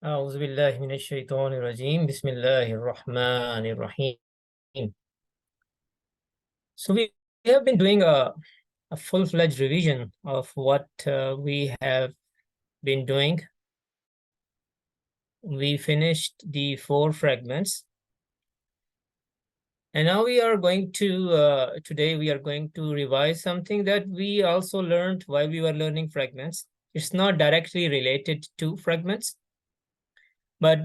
أعوذ بالله من الشيطان الرجيم بسم الله الرحمن الرحيم. So we have been doing a full-fledged revision of what we have been doing. We finished the 4 fragments. And now we are going to, today we are going to revise something that we also learned while we were learning fragments. It's not directly related to fragments, but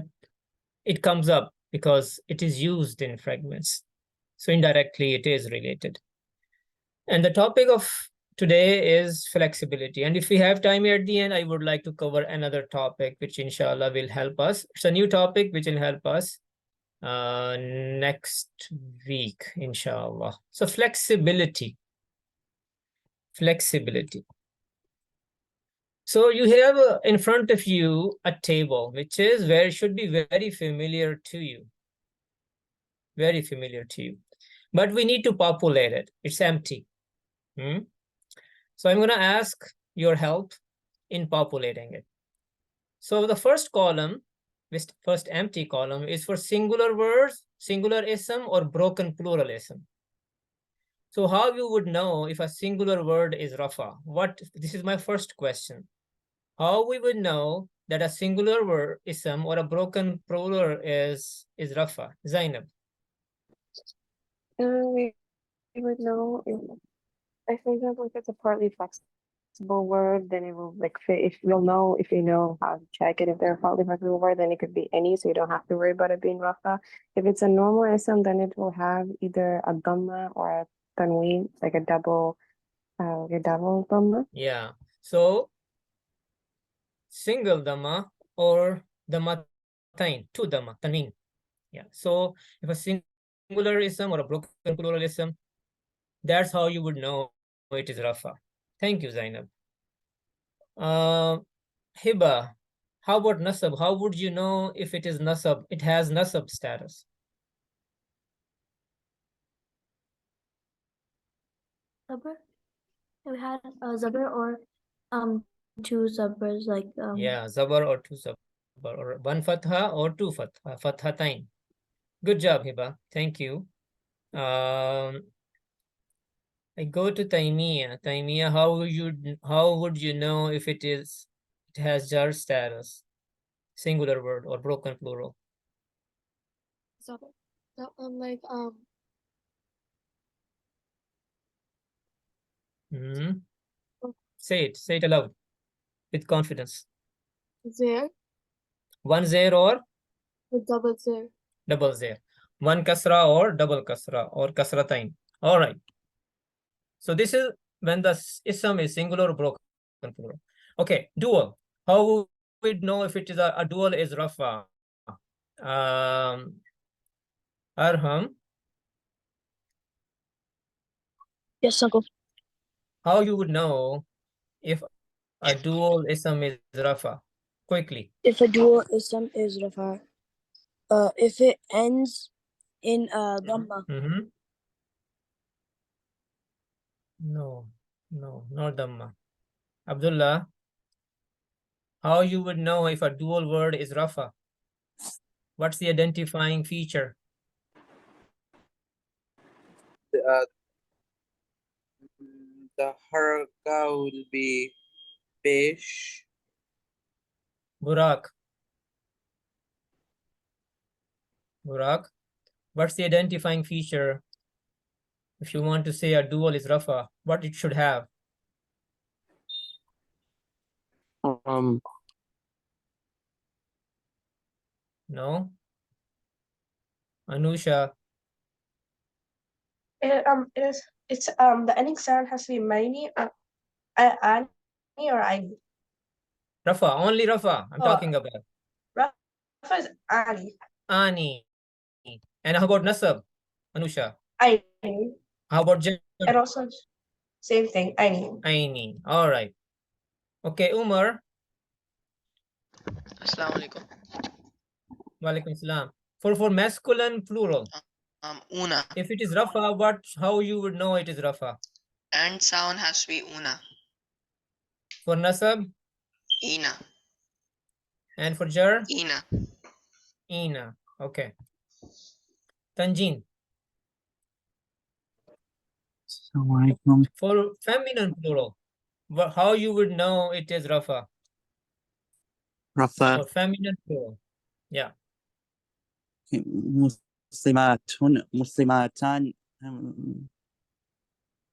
it comes up because it is used in fragments. So indirectly it is related. And the topic of today is flexibility. And if we have time at the end, I would like to cover another topic, which inshallah will help us. It's a new topic which will help us next week, inshallah. So flexibility. Flexibility. So you have in front of you a table, which is where it should be very familiar to you. Very familiar to you. But we need to populate it. It's empty. So I'm going to ask your help in populating it. So the first column, this first empty column, is for singular words, singular ism, or broken plural ism. So how you would know if a singular word is rafa? This is my first question. How we would know that a singular word ism or a broken plural is rafa? Zainab. We would know if, for example, if it's a partly flexible word, then it will like fit. If you'll know, if you know how to check it, if they're a partly flexible word, then it could be any, so you don't have to worry about it being rafa. If it's a normal ism, then it will have either a dhamma or a tanween, like a double dhamma. Yeah. So single dhamma or dhammatain, two dhamma, tanween. Yeah. So if a singular ism or a broken pluralism, that's how you would know it is rafa. Thank you, Zainab. Hiba, how about nasab? How would you know if it is nasab? It has nasab status. Zabar. We had a zabar or two zabars like Yeah, zabar or two zabar, or one fatha or two fatha, fathatain. Good job, Hiba. Thank you. I go to Taimiyya. Taimiyya, how would you know if it has jar status? Singular word or broken plural? zabar. So like Say it aloud with confidence. there One zer or with double there. double zer. One kasra or double kasra or kasratain. All right. So this is when the ism is singular or broken plural. Okay, dual. How would we know if it is a dual is rafa? Arham. Yes, uncle. How you would know if a dual ism is rafa? Quickly. If a dual ism is rafa, if it ends in dhamma. No, not dhamma. Abdullah, how you would know if a dual word is rafa? What's the identifying feature? The haraka will be pesh. Burak, what's the identifying feature if you want to say a dual is rafa? What it should have? No? Anusha, It's the ending sound has to be mani or ani or aini. rafa, only rafa I'm talking about. Rafa is ani. Ani. And how about nasab, Anusha? Aini. How about jar? And also same thing, aini. Aini. All right. Okay, Umar. Assalamu alaikum. Walaikum salam. For masculine plural. Una. If it is rafa, how you would know it is rafa? And sound has to be una. For nasab? Ina. And for jar? Ina. Ina. Okay. Tanjeen. Assalamualaikum. For feminine plural, how you would know it is rafa? Rafa. For feminine plural. Yeah. Muslimatun. Muslimatan.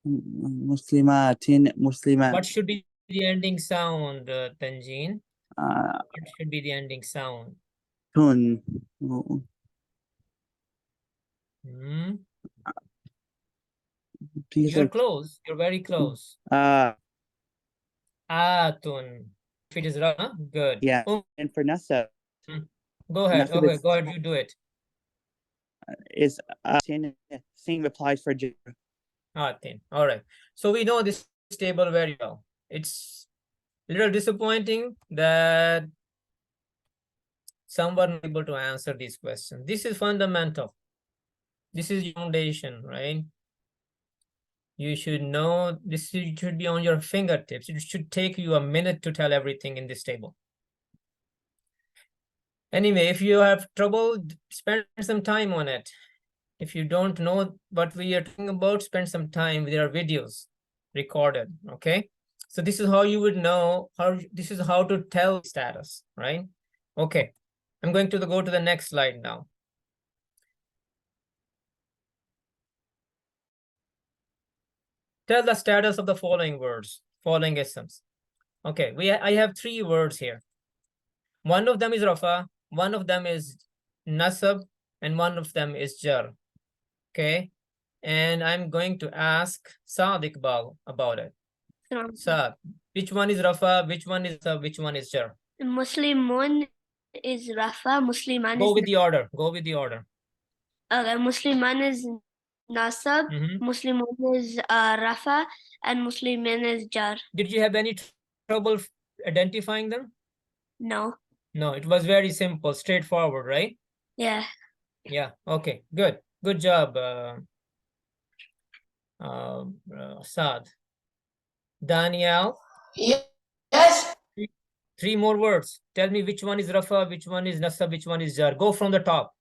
Muslimatin. Muslimat. What should be the ending sound, Tanjeen? Uh, What should be the ending sound? tun. Hmm? These You're are close. You're very close. Atun. If it is rafa, good. yeah. And for Nasa, Go ahead. Nasib Okay, go ahead. You do it. is thing applies for jar. Atin. All right. So we know this table very well. It's a little disappointing that someone not able to answer these questions. This is fundamental. This is foundation, right? You should know this should be on your fingertips. It should take you a minute to tell everything in this table. Anyway, if you have trouble, spend some time on it. If you don't know what we are talking about, spend some time. There are videos recorded, okay? So this is how you would know this is how to tell status, right? Okay, I'm going to go to the next slide now. Tell the status of the following words, following isms. Okay, I have 3 words here. One of them is rafa, one of them is nasab, and one of them is jar. Okay, and I'm going to ask Saad Iqbal about it. Saad, which one is rafa, which one is which one is jar? Muslimun is Rafa, Musliman Go is with the order. Go with the order. Musliman is Nasab, Muslimun is Rafa, and Muslimin is Jar. Did you have any trouble identifying them? No. No, it was very simple, straightforward, right? Yeah. Yeah. Okay. Good. Good job, Saad. Daniel. Yes. 3 more words. Tell me which one is rafa, which one is nasab, which one is jar. Go from the top.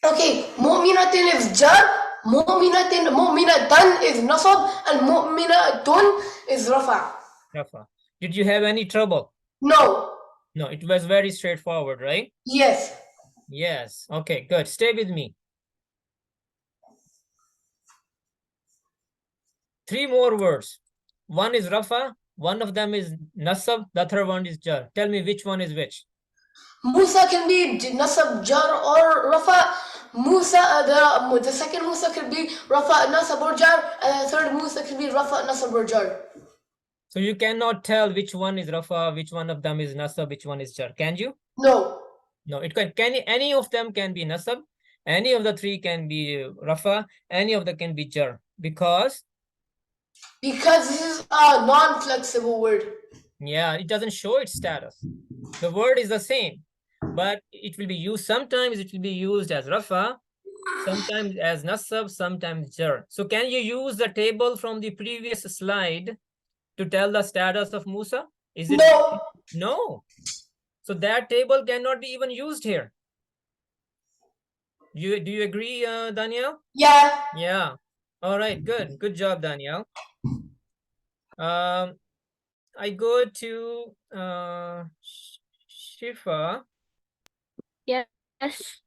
Okay, mu'minatin is jar, mu'minatan is nasab, and mu'minatun is rafa. Rafa. Did you have any trouble? No. No, it was very straightforward, right? Yes. Yes. Okay, good. Stay with me. 3 more words. One is rafa, one of them is nasab, the other one is jar. Tell me which one is which. Musa can be nasab, jar, or rafa. Musa, the second Musa could be rafa, nasab, or jar, and the third Musa could be rafa, nasab, or jar. So you cannot tell which one is rafa, which one of them is nasab, which one is jar. Can you? No. No, it can any of them can be nasab, any of the 3 can be rafa, any of them can be jar. Because this is a non-flexible word. Yeah, it doesn't show its status. The word is the same, but it will be used sometimes. It will be used as rafa, sometimes as nasab, sometimes jar. So can you use the table from the previous slide to tell the status of Musa? Is it no? No. So that table cannot be even used here. Do you agree, Daniel? Yeah. Yeah. All right. Good. Good job, Daniel. I go to Shifa. Yes.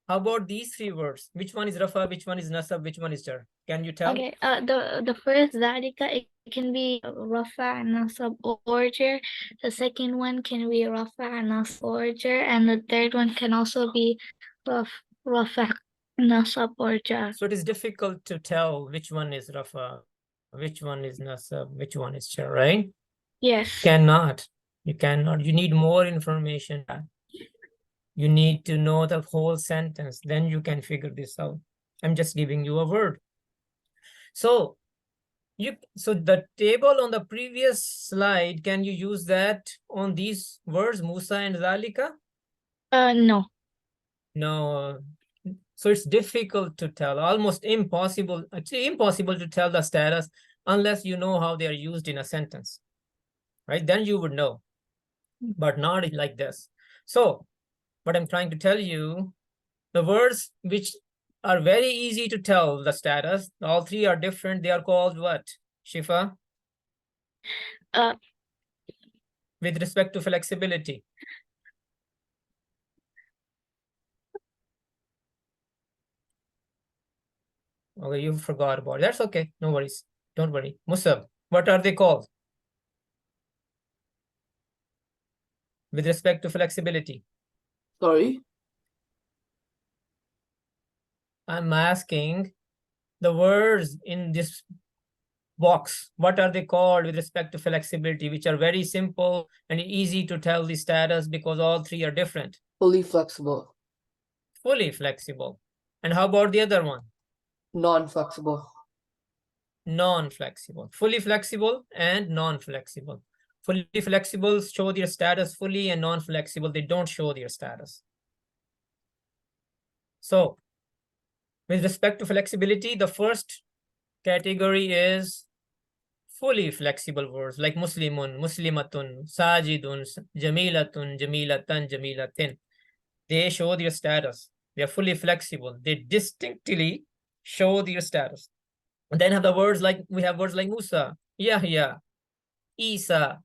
How about these 3 words? Which one is rafa, which one is nasab, which one is jar? Can you tell? Okay. The first Zalika, it can be Rafa and Nasab or Jar. The second one can be Rafa and Nasab or Jar, and the third one can also be Rafa, Nasab or Jar. So it is difficult to tell which one is rafa, which one is nasab, which one is jar, right? Yes. Cannot. You cannot. You need more information. You need to know the whole sentence. Then you can figure this out. I'm just giving you a word. So the table on the previous slide, can you use that on these words, Musa and Zalika? No. No. So it's difficult to tell, almost impossible, actually impossible to tell the status unless you know how they are used in a sentence, right? Then you would know, but not like this. So what I'm trying to tell you, the words which are very easy to tell the status, all three are different. They are called what, Shifa? Uh, With respect to flexibility. Okay, you forgot about it. That's okay. No worries. Don't worry. Musab, what are they called? With respect to flexibility. Sorry. I'm asking the words in this box, what are they called with respect to flexibility, which are very simple and easy to tell the status because all three are different. Fully flexible. Fully flexible. And how about the other one? Non-flexible. Non-flexible. Fully flexible and non-flexible. Fully flexible show their status fully, and non-flexible, they don't show their status. So with respect to flexibility, the first category is fully flexible words like Muslimun, Muslimatun, Sajidun, Jamilatun, Jamilatan, Jamilatin. They show their status. They are fully flexible. They distinctly show their status. And then have the words like, we have words like Musa, Yahya, Isa,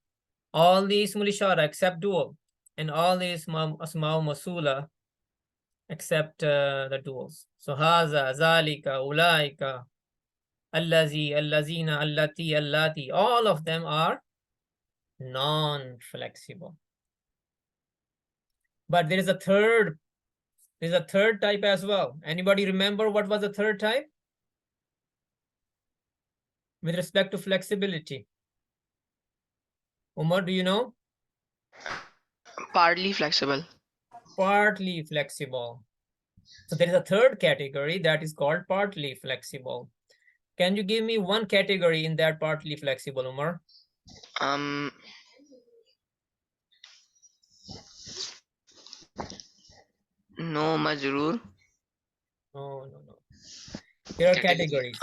all these Ismul Ishara except dual, and all these Asma'u Masula except the duals. So Haza, Zalika, Ulaika, Allazi, Allazina, Allati, Allati, all of them are non-flexible. But there is a third type as well. Anybody remember what was the third type? With respect to flexibility. Umar, do you know? Partly flexible. Partly flexible. So there is a third category that is called partly flexible. Can you give me one category in that partly flexible, Umar? No majroor. No. There are categories.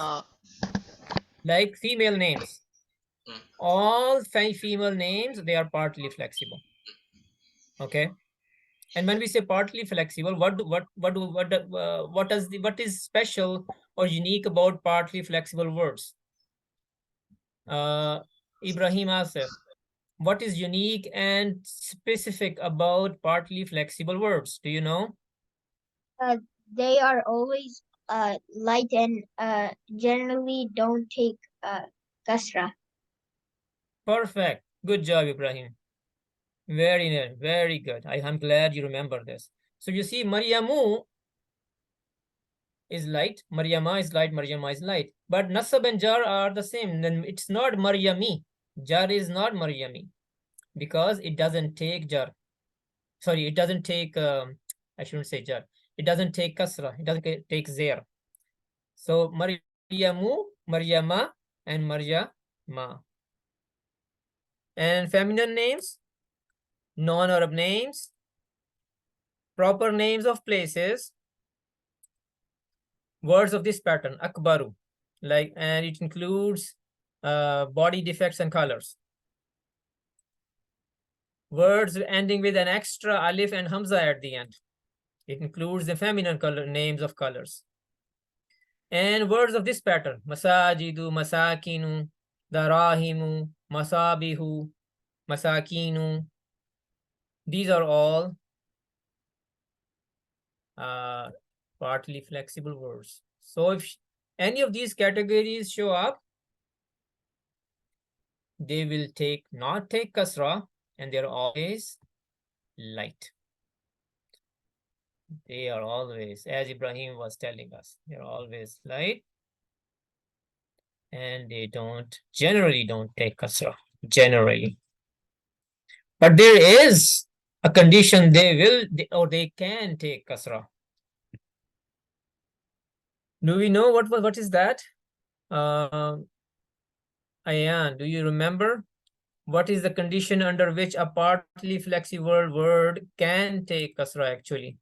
Like female names. All female names, they are partly flexible. Okay. And when we say partly flexible, what is special or unique about partly flexible words? Ibrahim Asif, what is unique and specific about partly flexible words? Do you know? they are always light and generally don't take kasra. Perfect. Good job, Ibrahim. Very good. I'm glad you remember this. So you see, Maryamu is light, Maryama is light, Maryama is light. But Nasab and Jar are the same. Then it's not Maryami. Jar is not Maryami because it doesn't take Jar. Sorry, it doesn't take, I shouldn't say Jar. It doesn't take Kasra. It doesn't take Zair. So Maryamu, Maryama, and Maryama. And feminine names, non-Arab names, proper names of places, words of this pattern, akbaru, like, and it includes body defects and colors. Words ending with an extra alif and hamza at the end. It includes the feminine color names of colors. And words of this pattern, masajidu, masakinu, darahimu, masabihu, masakinu. These are all partly flexible words. So if any of these categories show up, they will not take kasra, and they're always light. They are always, as Ibrahim was telling us, they're always light, and they generally don't take kasra, generally. But there is a condition they can take kasra. Do we know what is that? Ayan, do you remember? What is the condition under which a partly flexible word can take kasra actually?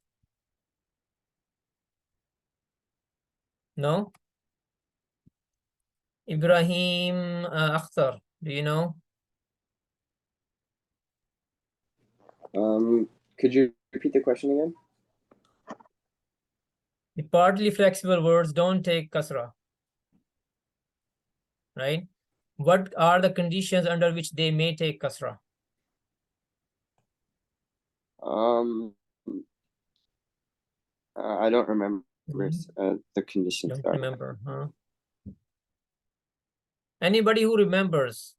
No? Ibrahim Akhtar, do you know? Could you repeat the question again? The partly flexible words don't take kasra, right? What are the conditions under which they may take kasra? I don't remember the conditions. Don't Sorry. remember, huh? Anybody who remembers,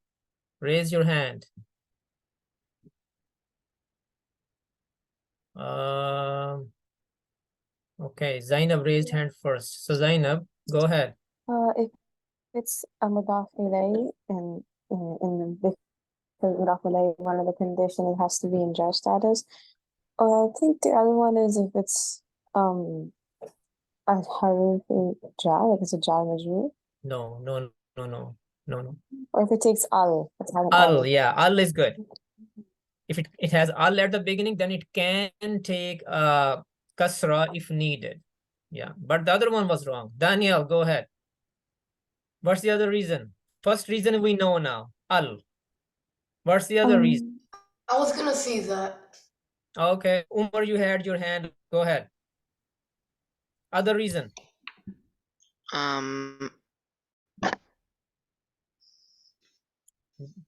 raise your hand. Okay, Zainab raised hand first. So Zainab, go ahead. If it's a mudaf ilay and in the mudaf ilay, one of the conditions it has to be in jar status. I think the other one is if it's a haruf jar, like it's a jar majrur, No. or if it takes al, it's having Al, yeah, al is good. If it has al at the beginning, then it can take kasra if needed. Yeah, but the other one was wrong. Daniel, go ahead. What's the other reason? First reason we know now, al. What's the other reason? I was gonna say that. Okay, Umar, you had your hand. Go ahead. Other reason.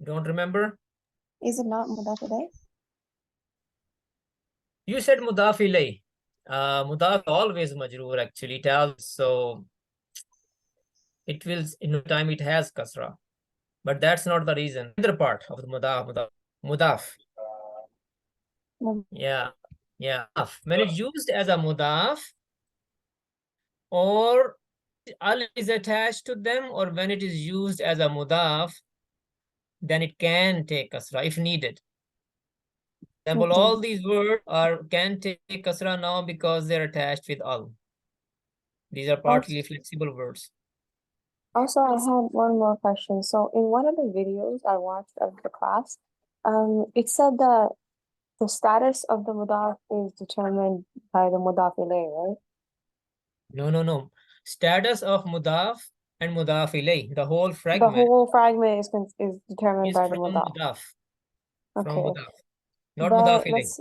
Don't remember? Is it not mudaf ilay? You said mudaf ilay. Mudaf always majroor actually tells, so it will in no time it has kasra. But that's not the reason. Other part of the mudaf. Yeah. When it's used as a mudaf, or al is attached to them, or when it is used as a mudaf, then it can take kasra if needed. Example, all these words can take kasra now because they're attached with al. These are partly flexible words. Also, I had one more question. So in one of the videos I watched of the class, it said that the status of the mudaf is determined by the mudaf ilay, right? No. Status of mudaf and mudaf ilay, the whole fragment. The whole fragment is determined is by the from mudaf. mudaf. Okay. From mudaf. Not But mudaf ilay. let's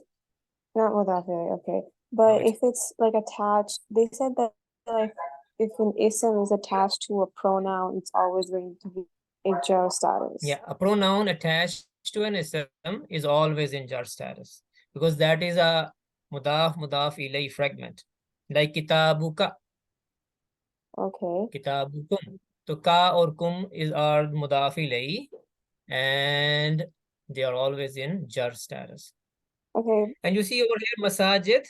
not mudaf ilay, okay. But if it's like attached, they said that like if an ism is attached to a pronoun, it's always going to be in jar status. Yeah, a pronoun attached to an ism is always in jar status because that is a mudaf ilay fragment. Like kitabuka. Okay. Kitabukum. So ka or kum are mudaf ilay and they are always in jar status. Okay. And you see over here masajid.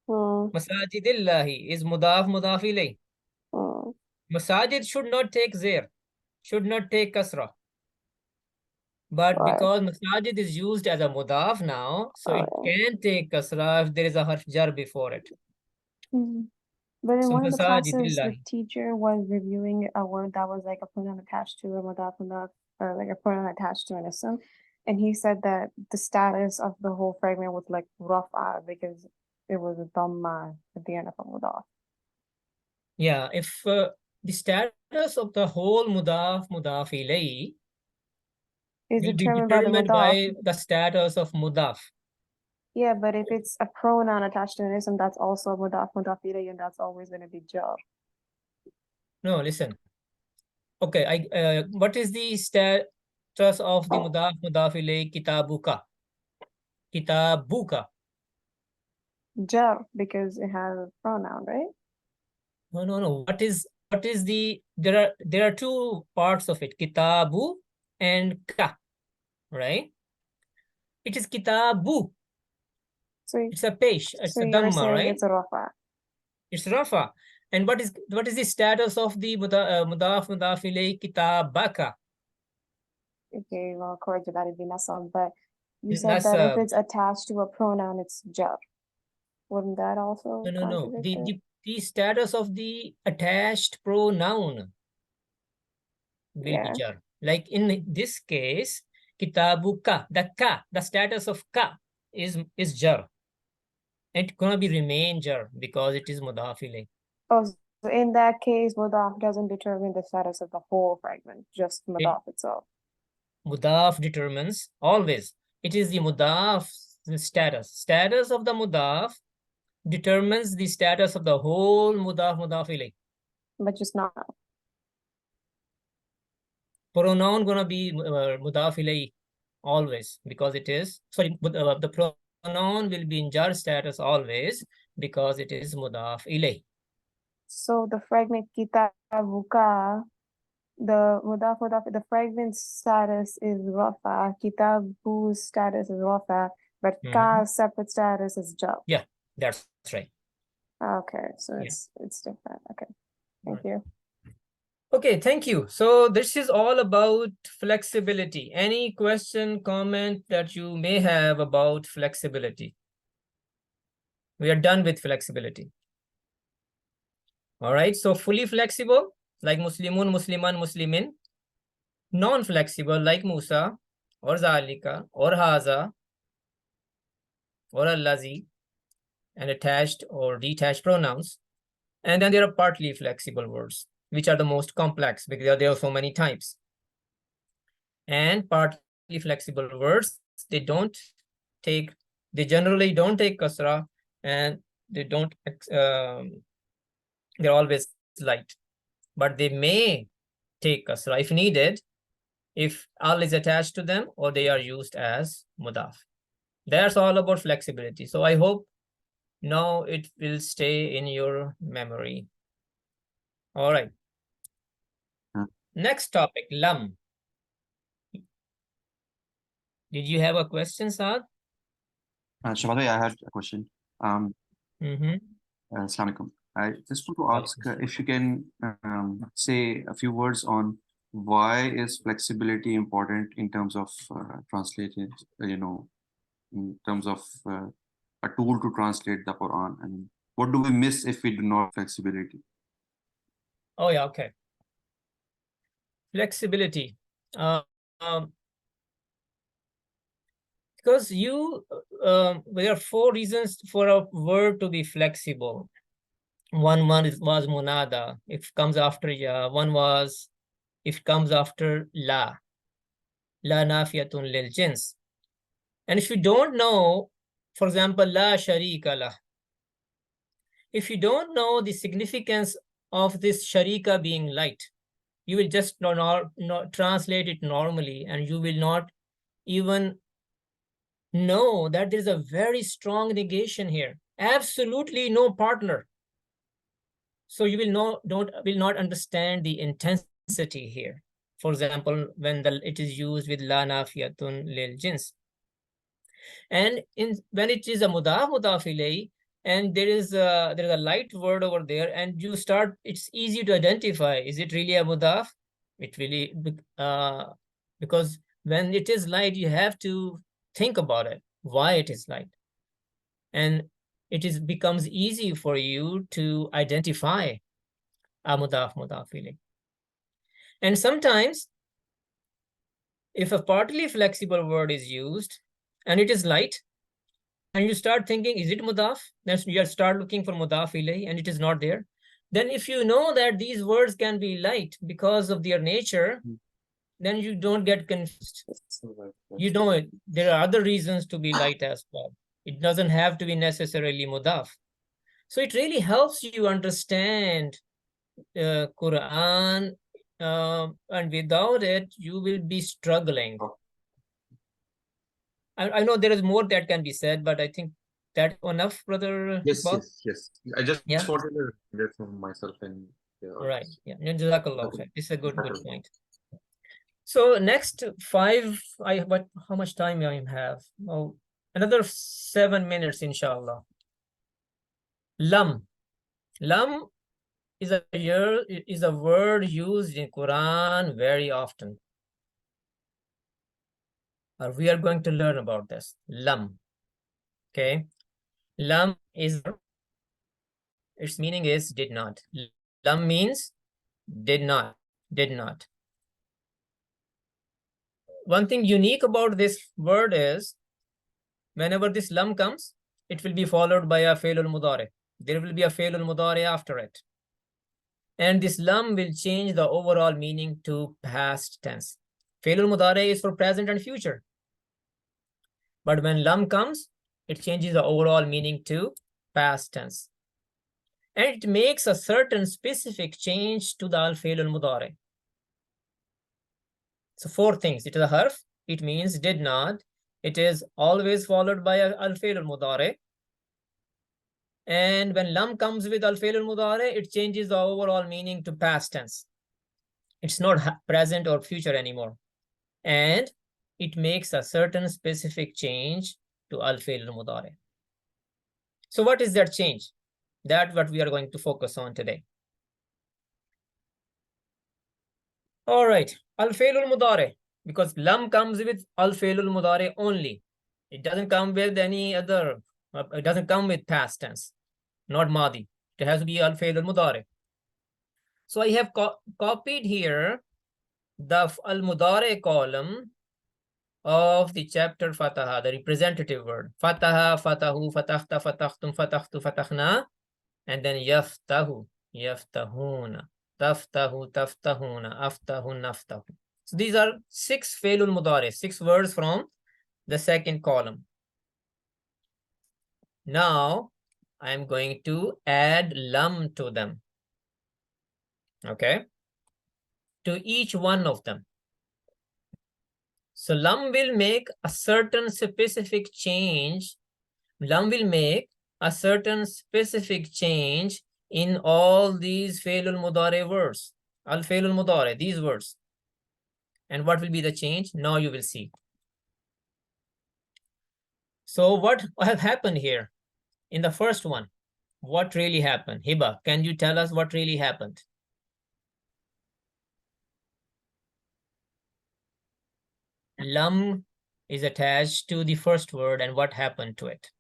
Masajidillahi is mudaf ilay. Masajid should not take zir, should not take kasra. But because masajid is used as a mudaf now, so it can take kasra if there is a harf jar before it. But in So one of the classes, the masajidillahi. teacher was reviewing a word that was like a pronoun attached to a mudaf, or like a pronoun attached to an ism. And he said that the status of the whole fragment was like rafa because it was a dhamma at the end of a mudaf. Yeah, if the status of the whole mudaf ilay Is will be determined by the determined mudaf. by the status of mudaf. Yeah, but if it's a pronoun attached to an ism, that's also mudaf ilay, and that's always going to be jar. No, listen. Okay, what is the status of the mudaf ilay kitabuka? Kitabuka. Jar, because it has a pronoun, right? No. What is the there are two parts of it, kitabu and ka, right? It is kitabu. So it's a pesh, it's so a you're dhamma, saying right? it's a rafa. It's rafa. And what is the status of the mudaf ilay kitabaka? Okay, well, according to that, it'd be nasab, but you said that if it's attached to a pronoun, it's jar. Wouldn't that also No. contradict it? The status of the attached pronoun will be jar. Like in this case, kitabuka, the status of ka is jar. It's gonna be remain jar because it is mudaf ilay. Oh, so in that case, mudaf doesn't determine the status of the whole fragment, just mudaf itself. Mudaf determines always. It is the mudaf the status. Status of the mudaf determines the status of the whole mudaf ilayh. But just not. Pronoun gonna be mudaf ilayh always because it is, sorry, the pronoun will be in jar status always because it is mudaf ilayh. So the fragment kitabuka, the the fragment status is rafa, kitabu's status is rafa, but ka's separate status is jar. Yeah, that's right. Okay, so Yeah. it's different. Okay, thank you. Okay, thank you. So this is all about flexibility. Any question, comment that you may have about flexibility? We are done with flexibility. All right, so fully flexible, like Muslimun, Musliman, Muslimin. Non-flexible, like Musa, or Zalika, or Haza, or Allazi, and attached or detached pronouns. And then there are partly flexible words, which are the most complex because there are so many types. And partly flexible words, they generally don't take kasra, and they don't, they're always light, but they may take kasra if needed, if al is attached to them or they are used as mudaf. That's all about flexibility. So I hope now it will stay in your memory. All right. Next topic, lam. Did you have a question, Saad? Shabada, I had a question. Assalamu alaikum. I just want to ask if you can say a few words on why is flexibility important in terms of translated, in terms of a tool to translate the Quran, and what do we miss if we do not have flexibility? Oh yeah, okay. Flexibility. Because there are 4 reasons for a word to be flexible. One was munada, if it comes after ya. One was if it comes after la nafiyatun lil jins. And if you don't know, for example, la sharika lah, if you don't know the significance of this sharika being light, you will just not translate it normally, and you will not even know that there's a very strong negation here. Absolutely no partner. So you will not understand the intensity here. For example, when it is used with la nafiyatun lil jins. And when it is a mudaf ilayh, and there is a light word over there, and it's easy to identify, is it really a mudaf? It really, because when it is light, you have to think about it, why it is light. And it becomes easy for you to identify a mudaf ilayh. And sometimes, if a partly flexible word is used, and it is light, and you start thinking, is it mudaf? Then you start looking for mudaf ilayh, and it is not there. Then if you know that these words can be light because of their nature, then you don't get confused. You know it. There are other reasons to be light as well. It doesn't have to be necessarily mudaf. So it really helps you understand Qur'an, and without it, you will be struggling. I know there is more that can be said, but I think that's enough, brother. Yes, Bob? yes. I just Yeah. wanted to read it from myself and Right. Yeah. Jazakallah Okay. khair. This is a good point. So next 5, how much time I have? Oh, another 7 minutes, inshallah. Lam. Lam is a word used in Quran very often. We are going to learn about this. Lam. Okay. Lam its meaning is did not. Lam means did not. One thing unique about this word is whenever this lam comes, it will be followed by a failul mudari. There will be a failul mudari after it. And this lam will change the overall meaning to past tense. Failul mudari is for present and future. But when lam comes, it changes the overall meaning to past tense. And it makes a certain specific change to the al-fi'l al-mudari. So 4 things. It is a harf. It means did not. It is always followed by al-fi'l al-mudari. And when lam comes with al-fi'l al-mudari, it changes the overall meaning to past tense. It's not present or future anymore. And it makes a certain specific change to al-fi'l al-mudari. So what is that change? That's what we are going to focus on today. All right, al-fi'l al-mudari, because lam comes with al-fi'l al-mudari only. It doesn't come with any other, it doesn't come with past tense, not madi. It has to be al-fi'l al-mudari. So I have copied here the al-mudari column of the chapter Fataha, the representative word. Fataha, fatahu, fatahta, fatahtum, fatahtu, fatahna, and then yaftahu, yaftahuna, taftahu, taftahuna, aftahun, naftahu. So these are 6 failul mudari, 6 words from the second column. Now I am going to add lam to them. Okay, to each one of them. So lam will make a certain specific change. Lam will make a certain specific change in all these failul mudari words. Al failul mudari, these words. And what will be the change? Now you will see. So what have happened here in the first one? What really happened? Hiba, can you tell us what really happened? Lam is attached to the first word, and what happened to it?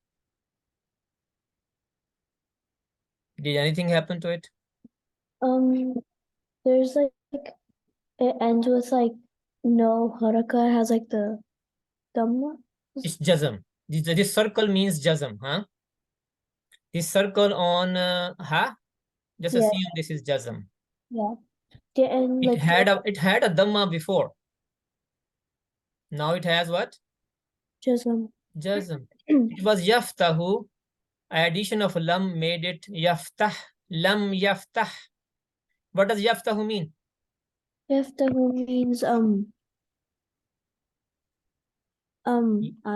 Did anything happen to it? There's like it ends with like no haraka, has like the dhamma. It's jazm. This circle means jazm, huh? This circle on ha, just Yeah. assume this is jazm. Yeah. Yeah, and It like had a dhamma before. Now it has what? jazm. Jazm. It was yaftahu. Addition of lam made it yaftah. Lam yaftah. What does yaftahu mean? Yaftahu means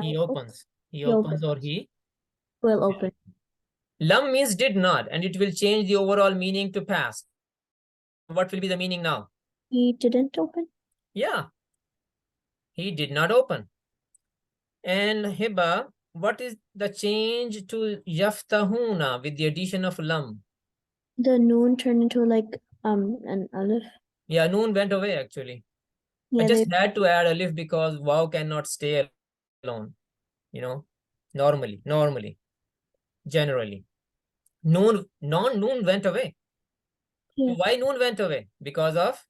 He opens. He He opens opens. or he will open. Lam means did not, and it will change the overall meaning to past. What will be the meaning now? He didn't open. Yeah. He did not open. And Hiba, what is the change to yaftahuna with the addition of lam? The noon turned into like an alif. Yeah, noon went away actually. Yeah, I just had to add alif because wow cannot stay alone. You know, normally, generally. Noon went away. Yeah. Why noon went away? Because of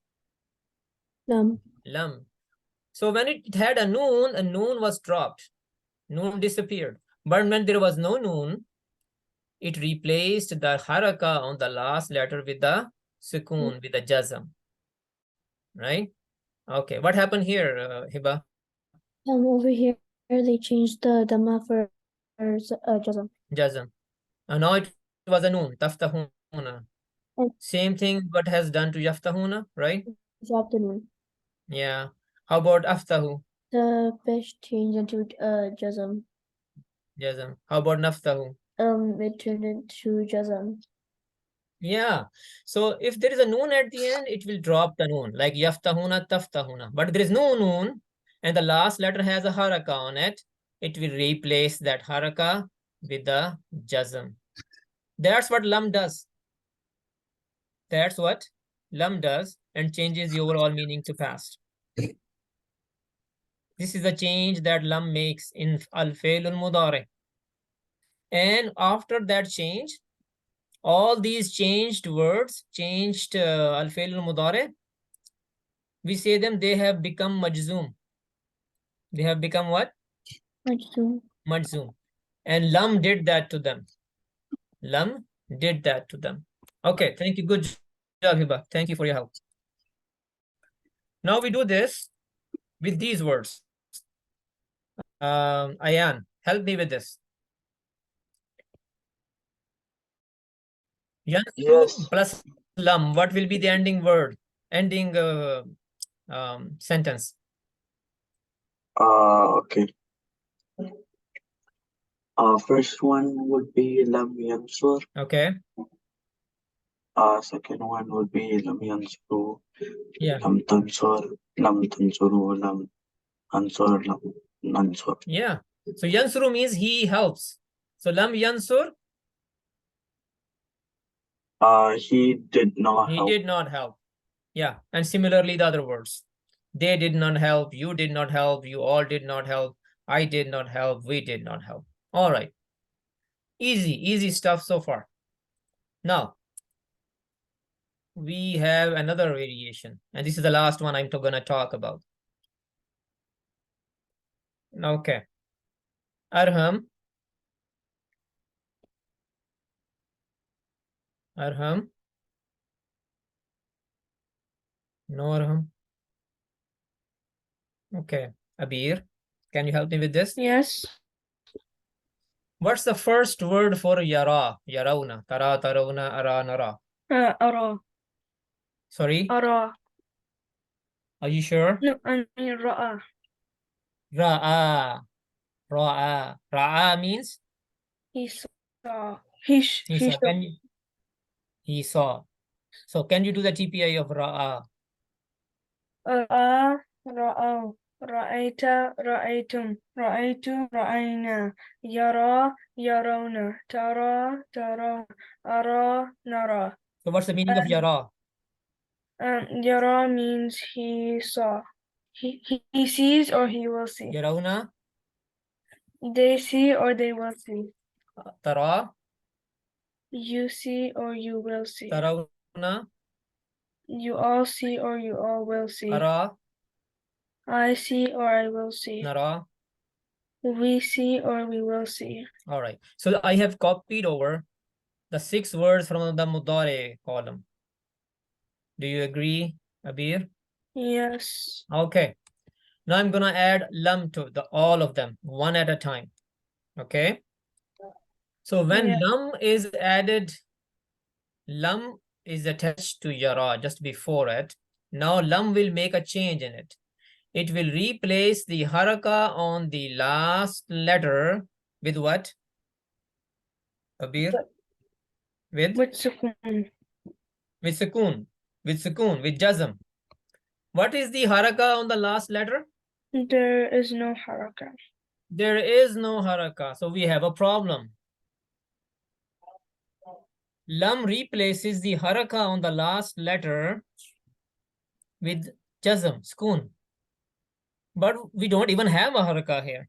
lam. So when it had a noon was dropped. Noon disappeared. But when there was no noon, it replaced the haraka on the last letter with the sukoon, with the jazm. Right? Okay, what happened here, Hiba? Over here they changed the dhamma for jazm. Jazm. Now it was a noon, taftahuna. Same thing what has done to yaftahuna, right? Dropped the noon. Yeah. How about aftahu? The fish changed into jazm. Jazm. How about naftahu? It turned into jazm. Yeah. So if there is a noon at the end, it will drop the noon, like yaftahuna, taftahuna. But there is no noon, and the last letter has a haraka on it, it will replace that haraka with the jazm. That's what lam does. That's what lam does, and changes the overall meaning to past. This is the change that lam makes in al-fi'l al-mudari. And after that change, all these changed words, changed al-fi'l al-mudari, we say them, they have become majzoom. They have become what? Majzoom. Majzoom. And lam did that to them. Lam did that to them. Okay, thank you. Good job, Hiba. Thank you for your help. Now we do this with these words. Ayan, help me with this. Yansuru plus lam. What will be the ending word? Ending sentence. Okay. First one would be lam yansur. Okay. Second one would be lam yansuru. Yeah. Lam tansuru, lam ansur, lam nansur. Yeah. So yansuru means he helps. So lam yansur. He did not He help. did not help. Yeah. And similarly, the other words. They did not help. You did not help. You all did not help. I did not help. We did not help. All right. Easy stuff so far. Now, we have another variation. And this is the last one I'm going to talk about. Okay. Arham. Arham. No Arham. Okay. Abir, can you help me with this? Yes. What's the first word for yara? Yarauna. Tara, tarauna, ara, nara. Ara. Sorry? Ara. Are you sure? No, I mean ra'a. Ra'a. Ra'a. Ra'a means? He saw. He saw. He saw. So can you do the TPI of ra'a? Ra'a, ra'aw. Ra'aita, ra'aytum. Ra'aytu, ra'ayna. Yara, yarawna. Tara, taraw. Ara, nara. So what's the meaning of yara? Yara means he saw. He sees or he will see. Yarawna? They see or they will see. Tara? You see or you will see. Tarawna? You all see or you all will see. Ara? I see or I will see. Nara? We see or we will see. All right. So I have copied over the 6 words from the mudare column. Do you agree, Abir? Yes. Okay. Now I'm gonna add lam to all of them, one at a time. Okay. So when lam is added, lam is attached to yara just before it. Now lam will make a change in it. It will replace the haraka on the last letter with what? Abir? With sukoon. With sukoon. With sukoon. With jazm. What is the haraka on the last letter? There is no haraka. There is no haraka. So we have a problem. Lam replaces the haraka on the last letter with jazm, sukoon. But we don't even have a haraka here.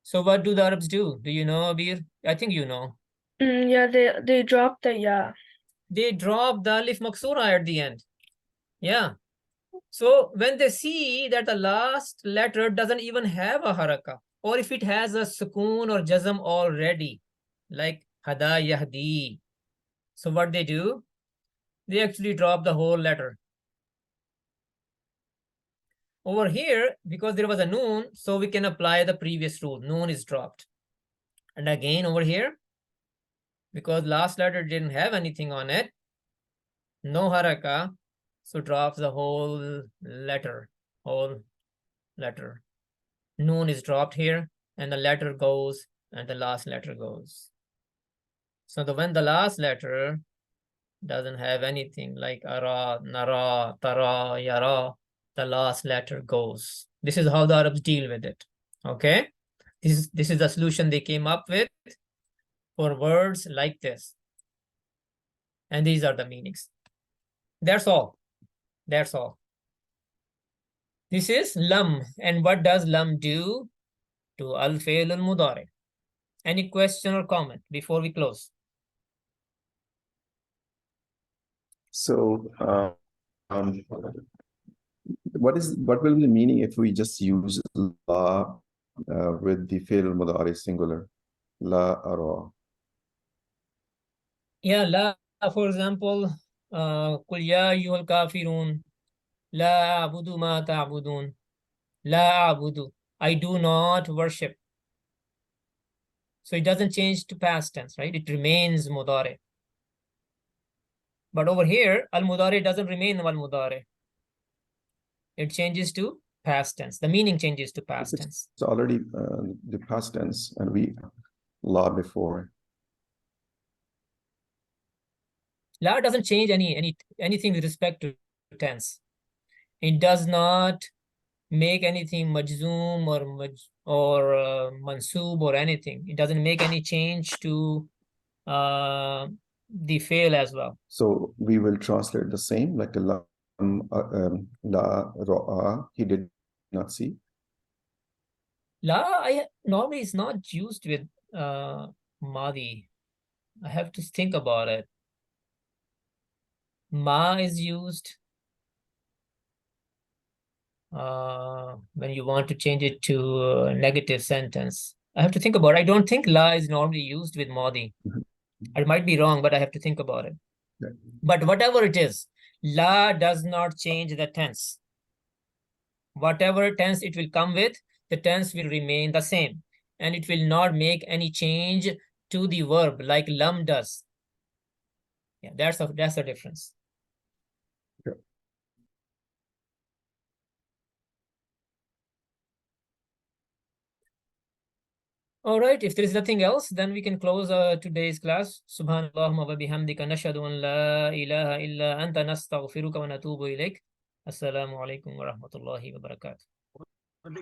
So what do the Arabs do? Do you know, Abir? I think you know. Yeah, they drop the ya. They drop the alif maksura at the end. Yeah. So when they see that the last letter doesn't even have a haraka, or if it has a sukoon or jazm already, like hada yahdi. So what they do? They actually drop the whole letter. Over here, because there was a noon, so we can apply the previous rule. Noon is dropped. And again over here, because last letter didn't have anything on it, no haraka, so drops the whole letter. Noon is dropped here, and the letter goes, and the last letter goes. So when the last letter doesn't have anything like ara, nara, tara, yara, the last letter goes. This is how the Arabs deal with it. Okay, this is the solution they came up with for words like this, and these are the meanings. That's all. This is lam, and what does lam do to al-fi'l al-mudari? Any question or comment before we close? So, what will be the meaning if we just use la with the fi'l al-mudari singular? La ara. Yeah, la, for example, قل يا أيها الكافرون لا أعبد ما تعبدون. La أعبد. I do not worship. So it doesn't change to past tense, right? It remains mudari. But over here, al-mudari doesn't remain al-mudari. It changes to past tense. The meaning changes to past tense. It's already the past tense, and we la before. La doesn't change anything with respect to tense. It does not make anything majzoom or mansoob or anything. It doesn't make any change to the fail as well. So we will translate the same, like la ra'a, he did not see. La normally is not used with madi. I have to think about it. Ma is used when you want to change it to a negative sentence. I have to think about it. I don't think la is normally used with madi. I might be wrong, but I have to think about it. Yeah. But whatever it is, la does not change the tense. Whatever tense it will come with, the tense will remain the same. And it will not make any change to the verb like lam does. Yeah, that's the difference. Yeah. All right, if there is nothing else, then we can close today's class. Subhanallahumma wa bihamdika nashhadu an la ilaha illa anta nastaghfiruka wa natubu ilayk. Assalamu alaikum wa rahmatullahi wa barakatuh.